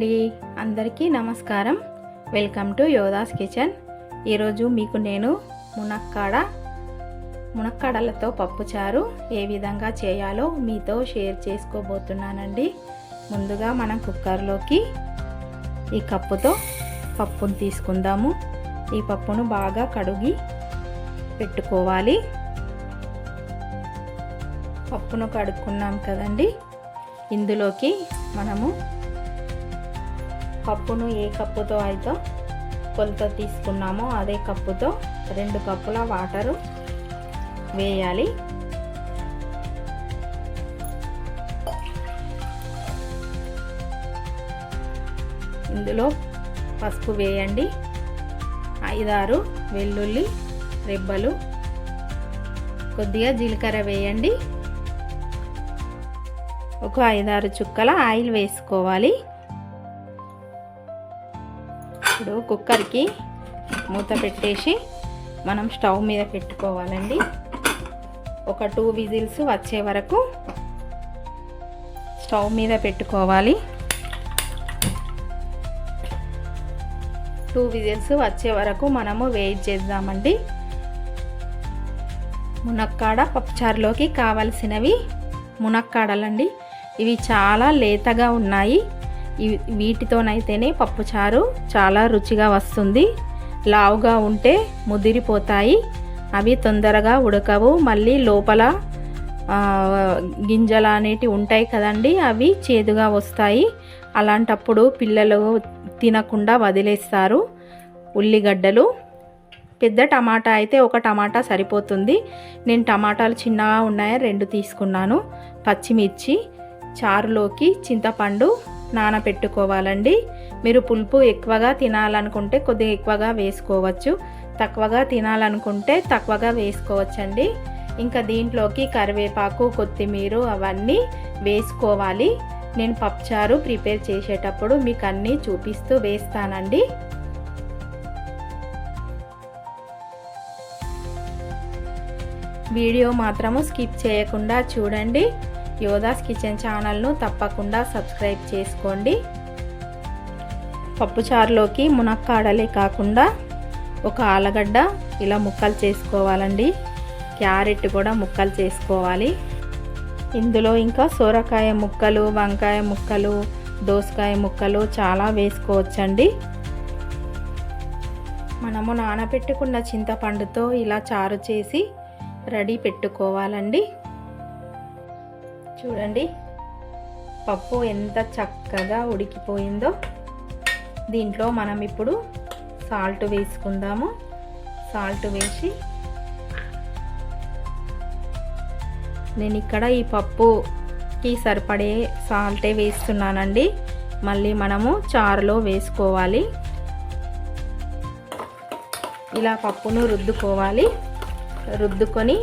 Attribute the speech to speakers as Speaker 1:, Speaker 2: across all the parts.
Speaker 1: అండి, అందరికీ నమస్కారం. Welcome to Yoddhas kitchen. ఈరోజు మీకు నేను మునక్కాడలతో పప్పుచారు ఏ విధంగా చేయాలో మీతో షేర్ చేసుకోబోతున్నానండి. ముందుగా మనం కుక్కర్లోకి ఈ కప్పుతో పప్పును తీసుకుందాము. ఈ పప్పును బాగా కడిగి పెట్టుకోవాలి. పప్పును కడుక్కున్నాం కదండి, ఇందులోకి మనము పప్పును ఏ కప్పుతో అయితే కొలత తీసుకున్నామో అదే కప్పుతో 2 కప్పుల వాటరు వేయాలి. ఇందులో పసుపు వేయండి. 5-6 వెల్లుల్లి రెబ్బలు, కొద్దిగా జీలకర్ర వేయండి. ఒక 5-6 చుక్కల ఆయిల్ వేసుకోవాలి. ఇప్పుడు కుక్కర్కి మూత పెట్టేసి మనం స్టవ్ మీద పెట్టుకోవాలండి. ఒక 2 విజిల్స్ వచ్చే వరకు స్టవ్ మీద పెట్టుకోవాలి. 2 విజిల్స్ వచ్చే వరకు మనము వెయిట్ చేద్దామండి. మునక్కాడ పప్పుచారులోకి కావలసినవి మునక్కాడలండి. ఇవి చాలా లేతగా ఉన్నాయి. వీటితోనైతేనే పప్పుచారు చాలా రుచిగా వస్తుంది. లావుగా ఉంటే ముదిరిపోతాయి, అవి తొందరగా ఉడకవు. మళ్ళీ లోపల గింజలు అనేటివి ఉంటాయి కదండి, అవి చేదుగా వస్తాయి. అలాంటప్పుడు పిల్లలు తినకుండా వదిలేస్తారు. ఉల్లిగడ్డలు, పెద్ద టమాటా అయితే ఒక టమాటా సరిపోతుంది. నేను టమాటాలు చిన్నగా ఉన్నాయి 2 తీసుకున్నాను. పచ్చిమిర్చి, చారులోకి చింతపండు నానబెట్టుకోవాలండి. మీరు పులుపు ఎక్కువగా తినాలనుకుంటే కొద్దిగా ఎక్కువగా వేసుకోవచ్చు, తక్కువగా తినాలనుకుంటే తక్కువగా వేసుకోవచ్చండి. ఇంకా దీంట్లోకి కరివేపాకు, కొత్తిమీర అవన్నీ వేసుకోవాలి. నేను పప్పుచారు ప్రిపేర్ చేసేటప్పుడు మీకు అన్నీ చూపిస్తూ వేస్తానండి. వీడియో మాత్రము స్కిప్ చేయకుండా చూడండి. యోధాస్ కిచెన్ ఛానల్ను తప్పకుండా సబ్స్క్రైబ్ చేసుకోండి. పప్పుచారులోకి మునక్కాడలే కాకుండా ఒక ఆలుగడ్డ ఇలా ముక్కలు చేసుకోవాలండి. క్యారెట్ కూడా ముక్కలు చేసుకోవాలి. ఇందులో ఇంకా సొరకాయ ముక్కలు, వంకాయ ముక్కలు, దోసకాయ ముక్కలు చాలా వేసుకోవచ్చండి. మనము నానబెట్టుకున్న చింతపండుతో ఇలా చారు చేసి రెడీ పెట్టుకోవాలండి. చూడండి పప్పు ఎంత చక్కగా ఉడికిపోయిందో. దీంట్లో మనం ఇప్పుడు సాల్ట్ వేసుకుందాము. సాల్ట్ వేసి నేను ఇక్కడ ఈ పప్పుకి సరిపడే సాల్టే వేస్తున్నానండి. మళ్ళీ మనము చారులో వేసుకోవాలి. ఇలా పప్పును రుద్దుకోవాలి. రుద్దుకొని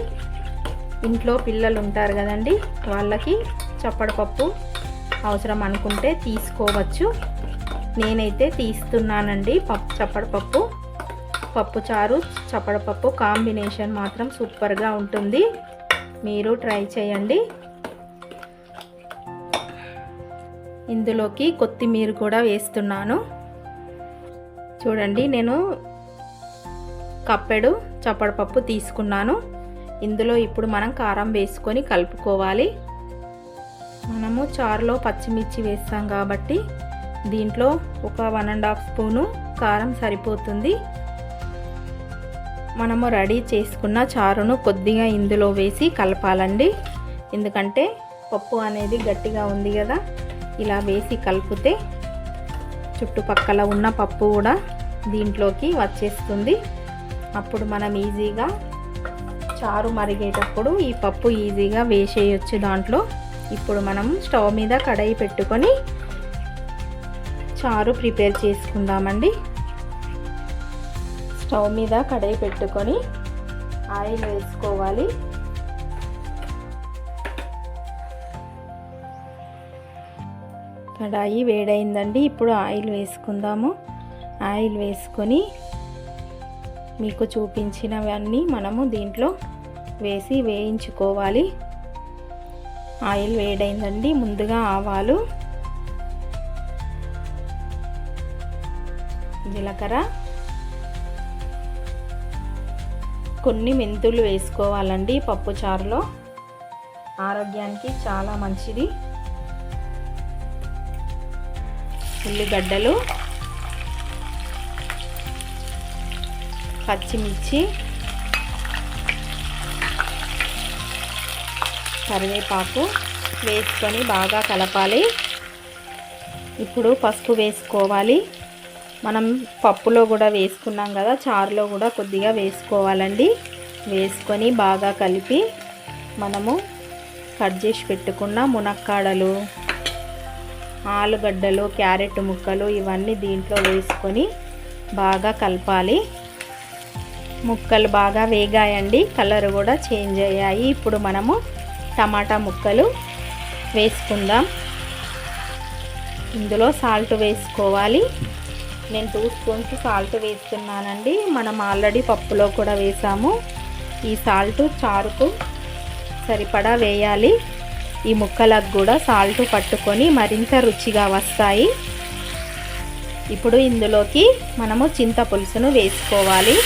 Speaker 1: ఇంట్లో పిల్లలు ఉంటారు కదండి, వాళ్ళకి చప్పడపప్పు అవసరం అనుకుంటే తీసుకోవచ్చు. నేనైతే తీస్తున్నానండి. చప్పడపప్పు, పప్పుచారు, చప్పడపప్పు కాంబినేషన్ మాత్రం సూపర్గా ఉంటుంది. మీరు ట్రై చేయండి. ఇందులోకి కొత్తిమీర కూడా వేస్తున్నాను. చూడండి నేను కప్పెడు చప్పడపప్పు తీసుకున్నాను. ఇందులో ఇప్పుడు మనం కారం వేసుకొని కలుపుకోవాలి. మనము చారులో పచ్చిమిర్చి వేస్తాం కాబట్టి దీంట్లో ఒక 1.5 స్పూను కారం సరిపోతుంది. మనము రెడీ చేసుకున్న చారును కొద్దిగా ఇందులో వేసి కలపాలండి. ఎందుకంటే పప్పు అనేది గట్టిగా ఉంది కదా, ఇలా వేసి కలిపితే చుట్టుపక్కల ఉన్న పప్పు కూడా దీంట్లోకి వచ్చేస్తుంది. అప్పుడు మనం ఈజీగా చారు మరిగేటప్పుడు ఈ పప్పు ఈజీగా వేసేయచ్చు దాంట్లో. ఇప్పుడు మనం స్టవ్ మీద కడాయి పెట్టుకొని చారు ప్రిపేర్ చేసుకుందామండి. స్టవ్ మీద కడాయి పెట్టుకొని ఆయిల్ వేసుకోవాలి. కడాయి వేడైందండి. ఇప్పుడు ఆయిల్ వేసుకుందాము. ఆయిల్ వేసుకొని మీకు చూపించినవన్నీ మనము దీంట్లో వేసి వేయించుకోవాలి. ఆయిల్ వేడైందండి. ముందుగా ఆవాలు, జీలకర్ర, కొన్ని మెంతులు వేసుకోవాలండి. పప్పు చారులో ఆరోగ్యానికి చాలా మంచిది. ఉల్లిగడ్డలు, పచ్చిమిర్చి, కరివేపాకు వేసుకొని బాగా కలపాలి. ఇప్పుడు పసుపు వేసుకోవాలి. మనం పప్పులో కూడా వేసుకున్నాం కదా, చారులో కూడా కొద్దిగా వేసుకోవాలండి. వేసుకొని బాగా కలిపి మనము కట్ చేసి పెట్టుకున్న మునక్కాడలు, ఆలుగడ్డలు, క్యారెట్ ముక్కలు ఇవన్నీ దీంట్లో వేసుకొని బాగా కలపాలి. ముక్కలు బాగా వేగాయండి, కలర్ కూడా చేంజ్ అయ్యాయి. ఇప్పుడు మనము టమాటా ముక్కలు వేసుకుందాం. ఇందులో సాల్ట్ వేసుకోవాలి. నేను 2 స్పూన్స్ సాల్ట్ వేస్తున్నానండి. మనం ఆల్రెడీ పప్పులో కూడా వేసాము. ఈ సాల్ట్ చారుకు సరిపడా వేయాలి. ఈ ముక్కలకు కూడా సాల్ట్ పట్టుకొని మరింత రుచిగా వస్తాయి. ఇప్పుడు ఇందులోకి మనము చింతపులుసును వేసుకోవాలి.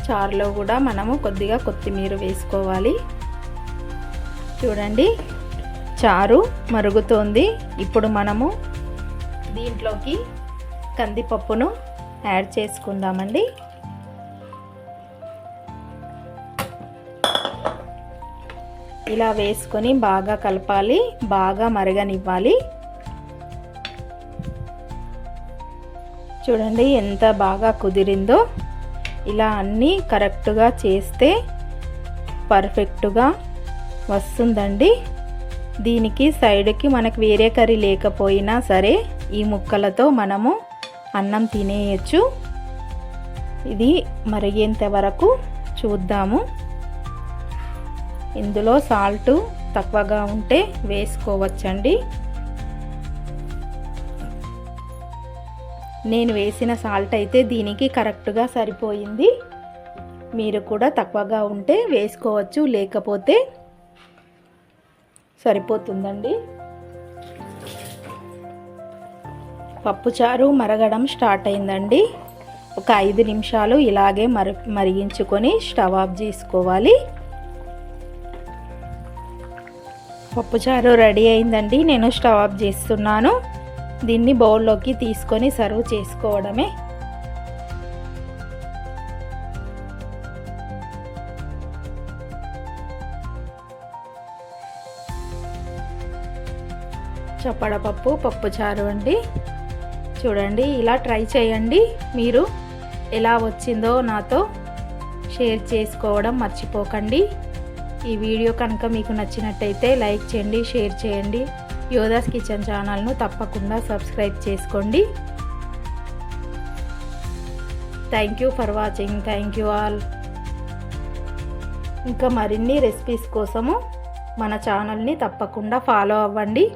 Speaker 1: చారులో కూడా మనము కొద్దిగా కొత్తిమీర వేసుకోవాలి. చూడండి, చారు మరుగుతోంది. ఇప్పుడు మనము దీంట్లోకి కందిపప్పును యాడ్ చేసుకుందామండి. ఇలా వేసుకొని బాగా కలపాలి, బాగా మరగనివ్వాలి. చూడండి ఎంత బాగా కుదిరిందో. ఇలా అన్నీ కరెక్ట్గా చేస్తే పర్ఫెక్ట్గా వస్తుందండి. దీనికి సైడ్కి మనకు వేరే కర్రీ లేకపోయినా సరే ఈ ముక్కలతో మనము అన్నం తినేయచ్చు. ఇది మరిగేంత వరకు చూద్దాము. ఇందులో సాల్ట్ తక్కువగా ఉంటే వేసుకోవచ్చండి. నేను వేసిన సాల్ట్ అయితే దీనికి కరెక్ట్గా సరిపోయింది. మీరు కూడా తక్కువగా ఉంటే వేసుకోవచ్చు, లేకపోతే సరిపోతుందండి. పప్పుచారు మరగడం స్టార్ట్ అయిందండి. ఒక 5 నిమిషాలు ఇలాగే మరిగించుకొని స్టవ్ ఆఫ్ చేసుకోవాలి. పప్పుచారు రెడీ అయిందండి. నేను స్టవ్ ఆఫ్ చేస్తున్నాను. దీన్ని బౌల్లోకి తీసుకొని సర్వ్ చేసుకోవడమే. చప్పడపప్పు పప్పుచారు అండి. చూడండి, ఇలా ట్రై చేయండి. మీరు ఎలా వచ్చిందో నాతో షేర్ చేసుకోవడం మర్చిపోకండి. ఈ వీడియో కనుక మీకు నచ్చినట్టయితే లైక్ చేయండి, షేర్ చేయండి. యోధాస్ కిచెన్ ఛానల్ను తప్పకుండా సబ్స్క్రైబ్ చేసుకోండి. Thank you for watching. Thank you all. ఇంకా మరిన్ని రెసిపీస్ కోసము మన ఛానల్ని తప్పకుండా ఫాలో అవ్వండి.